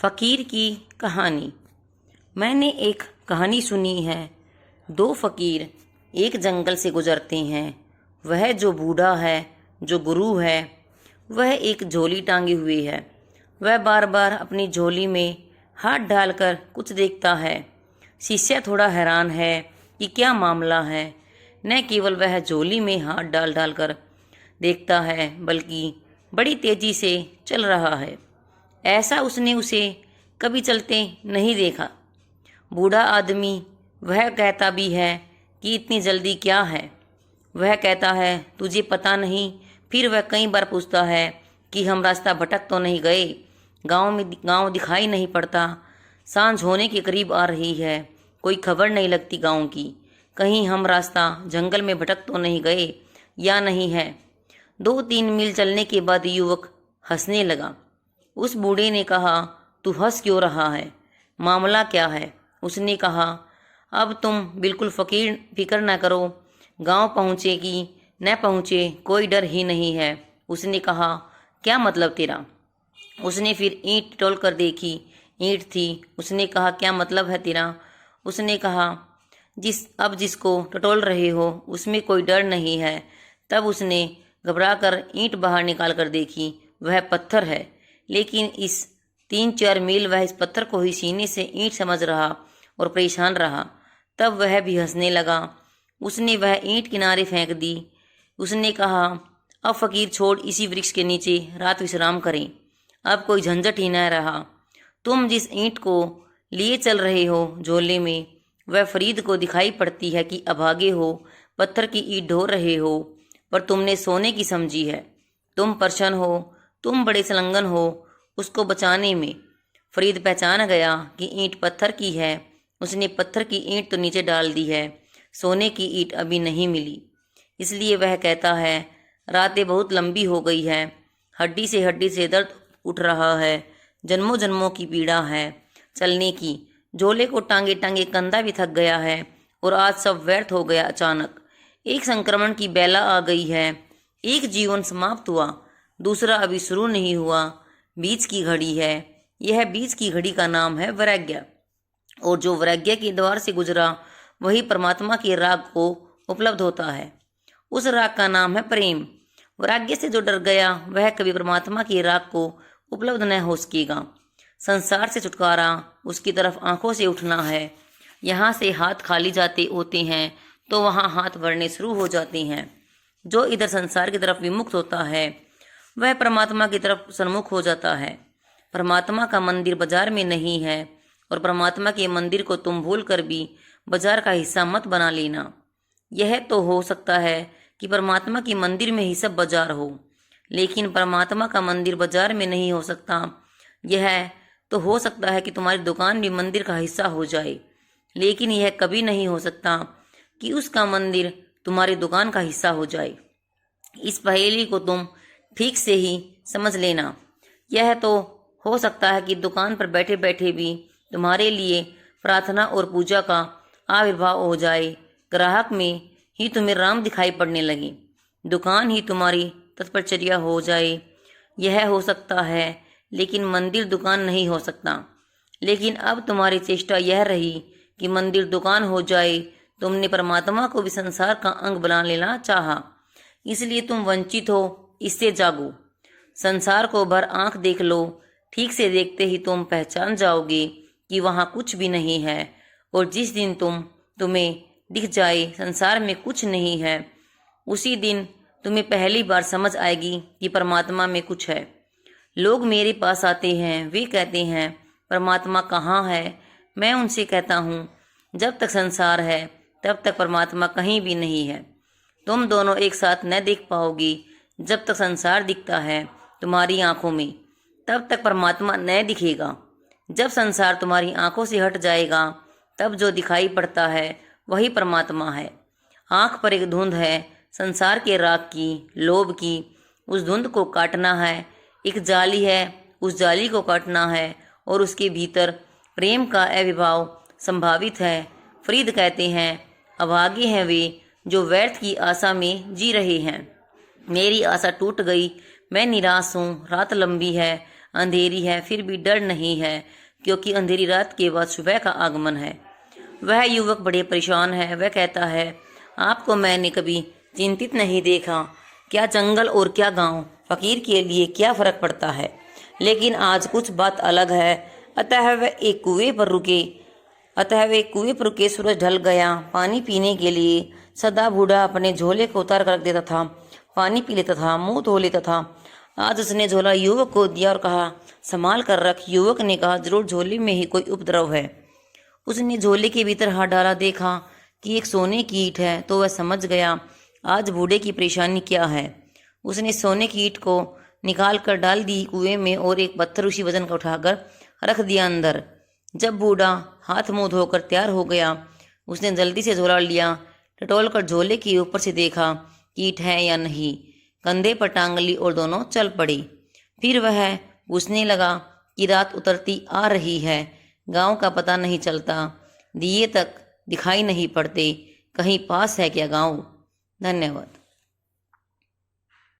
फ़कीर की कहानी। मैंने एक कहानी सुनी है। दो फ़कीर एक जंगल से गुजरते हैं। वह जो बूढ़ा है, जो गुरु है, वह एक झोली टांगी हुई है। वह बार बार अपनी झोली में हाथ डालकर कुछ देखता है। शिष्य थोड़ा हैरान है कि क्या मामला है। न केवल वह झोली में हाथ डाल डाल कर देखता है, बल्कि बड़ी तेजी से चल रहा है। ऐसा उसने उसे कभी चलते नहीं देखा। बूढ़ा आदमी वह कहता भी है कि इतनी जल्दी क्या है। वह कहता है, तुझे पता नहीं। फिर वह कई बार पूछता है कि हम रास्ता भटक तो नहीं गए। गांव दिखाई नहीं पड़ता। सांझ होने के करीब आ रही है, कोई खबर नहीं लगती गांव की। कहीं हम रास्ता जंगल में भटक तो नहीं गए या नहीं है। 2-3 मील चलने के बाद युवक हंसने लगा। उस बूढ़े ने कहा, तू हंस क्यों रहा है? मामला क्या है? उसने कहा, अब तुम बिल्कुल फिक्र न करो। गांव पहुँचे कि न पहुँचे कोई डर ही नहीं है। उसने कहा, क्या मतलब तेरा? उसने फिर ईंट टोल कर देखी। ईंट थी। उसने कहा, क्या मतलब है तेरा? उसने कहा, जिसको टटोल रहे हो उसमें कोई डर नहीं है। तब उसने घबराकर ईंट बाहर निकाल कर देखी। वह पत्थर है, लेकिन इस 3-4 मील वह इस पत्थर को ही सीने से ईंट समझ रहा और परेशान रहा। तब वह भी हंसने लगा। उसने वह ईंट किनारे फेंक दी। उसने कहा, अब फ़कीर छोड़ इसी वृक्ष के नीचे रात विश्राम करें। अब कोई झंझट ही न रहा। तुम जिस ईंट को लिए चल रहे हो झोले में, वह फरीद को दिखाई पड़ती है कि अभागे हो, पत्थर की ईंट ढो रहे हो, पर तुमने सोने की समझी है। तुम परछन हो, तुम बड़े संलग्न हो उसको बचाने में। फरीद पहचान गया कि ईंट पत्थर की है। उसने पत्थर की ईंट तो नीचे डाल दी है, सोने की ईंट अभी नहीं मिली। इसलिए वह कहता है, रातें बहुत लंबी हो गई है, हड्डी से दर्द उठ रहा है, जन्मों जन्मों की पीड़ा है चलने की। झोले को टांगे टांगे कंधा भी थक गया है और आज सब व्यर्थ हो गया। अचानक एक संक्रमण की बेला आ गई है। एक जीवन समाप्त हुआ, दूसरा अभी शुरू नहीं हुआ। बीच की घड़ी है। यह बीच की घड़ी का नाम है वैराग्य। और जो वैराग्य के द्वार से गुजरा, वही परमात्मा के राग को उपलब्ध होता है। उस राग का नाम है प्रेम। वैराग्य से जो डर गया, वह कभी परमात्मा के राग को उपलब्ध न हो सकेगा। संसार से छुटकारा उसकी तरफ आंखों से उठना है। यहाँ से हाथ खाली जाते होते हैं तो वहाँ हाथ भरने शुरू हो जाते हैं। जो इधर संसार की तरफ विमुक्त होता है, वह परमात्मा की तरफ सन्मुख हो जाता है। परमात्मा का मंदिर बाजार में नहीं है, और परमात्मा के मंदिर को तुम भूल कर भी बाजार का हिस्सा मत बना लेना। यह तो हो सकता है कि परमात्मा की मंदिर में ही सब बाजार हो, लेकिन परमात्मा का मंदिर बाजार में नहीं हो सकता। यह तो हो सकता है कि तुम्हारी दुकान भी मंदिर का हिस्सा हो जाए, लेकिन यह कभी नहीं हो सकता कि उसका मंदिर तुम्हारी दुकान का हिस्सा हो जाए। इस पहेली को तुम ठीक से ही समझ लेना। यह तो हो सकता है कि दुकान पर बैठे बैठे भी तुम्हारे लिए प्रार्थना और पूजा का आविर्भाव हो जाए। ग्राहक में ही तुम्हें राम दिखाई पड़ने लगे, दुकान ही तुम्हारी तत्परचर्या हो जाए। यह हो सकता है, लेकिन मंदिर दुकान नहीं हो सकता। लेकिन अब तुम्हारी चेष्टा यह रही कि मंदिर दुकान हो जाए। तुमने परमात्मा को भी संसार का अंग बना लेना चाहा, इसलिए तुम वंचित हो। इससे जागो, संसार को भर आंख देख लो। ठीक से देखते ही तुम पहचान जाओगे कि वहाँ कुछ भी नहीं है। और जिस दिन तुम्हें दिख जाए संसार में कुछ नहीं है, उसी दिन तुम्हें पहली बार समझ आएगी कि परमात्मा में कुछ है। लोग मेरे पास आते हैं, वे कहते हैं, परमात्मा कहाँ है? मैं उनसे कहता हूँ, जब तक संसार है तब तक परमात्मा कहीं भी नहीं है। तुम दोनों एक साथ न देख पाओगी। जब तक संसार दिखता है तुम्हारी आंखों में, तब तक परमात्मा न दिखेगा। जब संसार तुम्हारी आंखों से हट जाएगा, तब जो दिखाई पड़ता है वही परमात्मा है। आंख पर एक धुंध है, संसार के राग की, लोभ की। उस धुंध को काटना है। एक जाली है, उस जाली को काटना है, और उसके भीतर प्रेम का अविभाव संभावित है। फरीद कहते हैं, अभागे हैं वे जो व्यर्थ की आशा में जी रहे हैं। मेरी आशा टूट गई, मैं निराश हूँ, रात लंबी है, अंधेरी है फिर भी डर नहीं है, क्योंकि अंधेरी रात के बाद सुबह का आगमन है। वह युवक बड़े परेशान है। वह कहता है, आपको मैंने कभी चिंतित नहीं देखा। क्या जंगल और क्या गांव, फकीर के लिए क्या फर्क पड़ता है। लेकिन आज कुछ बात अलग है। अतः वे एक कुएं पर रुके। सूरज ढल गया। पानी पीने के लिए सदा बूढ़ा अपने झोले को उतार कर रख देता था, पानी पी लेता था, मुंह धो लेता था। आज उसने झोला युवक को दिया और कहा, संभाल कर रख। युवक ने कहा, जरूर झोले में ही कोई उपद्रव है। उसने झोले के भीतर हाथ डाला, देखा कि एक सोने की ईंट है, तो वह समझ गया आज बूढ़े की परेशानी क्या है। उसने सोने की ईंट को निकाल कर डाल दी कुएं में और एक पत्थर उसी वजन का उठाकर रख दिया अंदर। जब बूढ़ा हाथ मुंह धोकर तैयार हो गया, उसने जल्दी से झोला लिया, टटोल कर झोले के ऊपर से देखा कि ईंट है या नहीं। कंधे पर टांग ली और दोनों चल पड़ी। फिर वह पूछने लगा कि रात उतरती आ रही है, गांव का पता नहीं चलता, दिए तक दिखाई नहीं पड़ते, कहीं पास है क्या गांव। धन्यवाद।